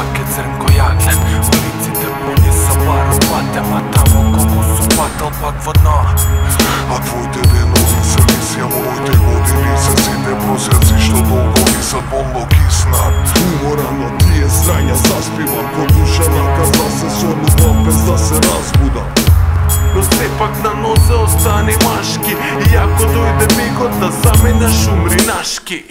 Пакет зрнко јаглен, улиците пуни со паропате, ма тамо колку су пак водно. А твоите денови се висија, моите години се сите просјаци што долго висат бомбо киснат. Уморан од тие срања заспивам, ко душа наказа се сонувам без да се разбудам. Но сепак на нозе остани машки, и ако дојде мигот да заминеш умри нашки.